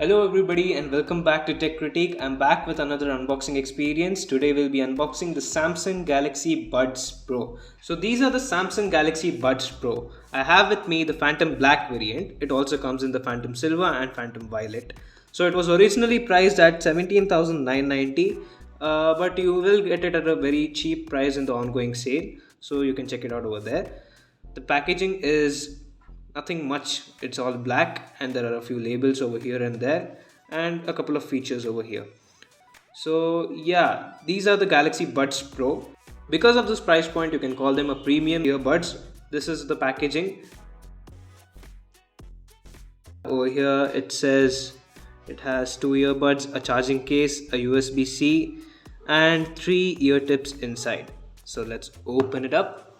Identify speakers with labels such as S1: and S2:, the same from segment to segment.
S1: Hello everybody and welcome back to Tech Critique. I'm back with another unboxing experience. Today we'll be unboxing the Samsung Galaxy Buds Pro. So these are the Samsung Galaxy Buds Pro. I have with me the Phantom Black variant. It also comes in the Phantom Silver and Phantom Violet. So it was originally priced at 17,990, but you will get it at a very cheap price in the ongoing sale. So you can check it out over there. The packaging is nothing much, it's all black and there are a few labels over here and there and a couple of features over here. So yeah, these are the Galaxy Buds Pro. Because of this price point you can call them a premium earbuds. This is the packaging. Over here it says it has two earbuds, a charging case, a USB-C and three ear tips inside. So let's open it up.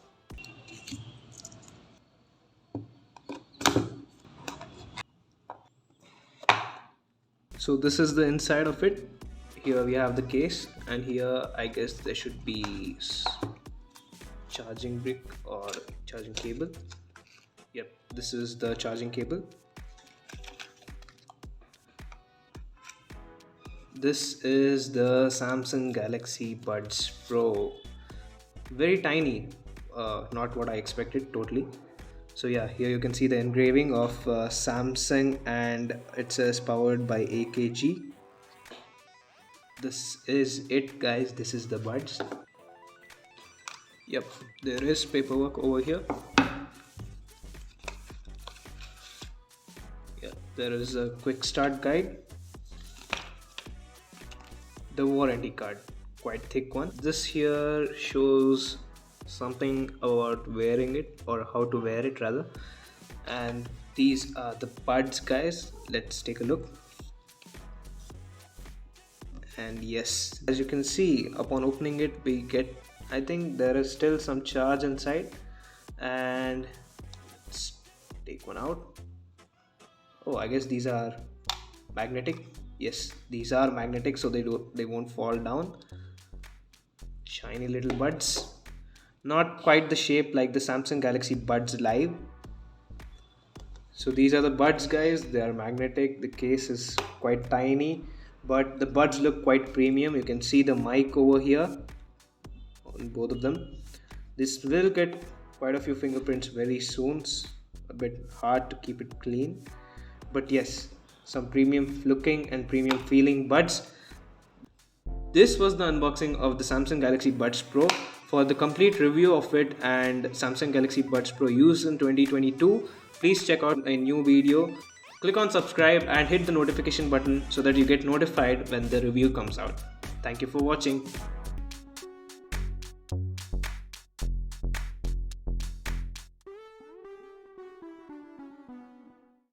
S1: So this is the inside of it. Here we have the case and here I guess there should be charging brick or charging cable. Yep, this is the charging cable. This is the Samsung Galaxy Buds Pro. Very tiny, not what I expected totally. So yeah, here you can see the engraving of Samsung and it says powered by AKG. This is it guys, this is the buds. Yep, there is paperwork over here. Yeah, there is a quick start guide. The warranty card, quite thick one. This here shows something about wearing it or how to wear it rather, and these are the buds guys. Let's take a look. And yes, as you can see, upon opening it we get, I think there is still some charge inside, and let's take one out. Oh, I guess these are magnetic. Yes, these are magnetic, so they won't fall down. Shiny little buds. Not quite the shape like the Samsung Galaxy Buds Live. So these are the buds guys, they are magnetic. The case is quite tiny, but the buds look quite premium. You can see the mic over here on both of them. This will get quite a few fingerprints very soon. It's a bit hard to keep it clean, but yes, some premium looking and premium feeling buds. This was the unboxing of the Samsung Galaxy Buds Pro. For the complete review of it and Samsung Galaxy Buds Pro used in 2022, please check out a new video. Click on subscribe and hit the notification button so that you get notified when the review comes out. Thank you for watching.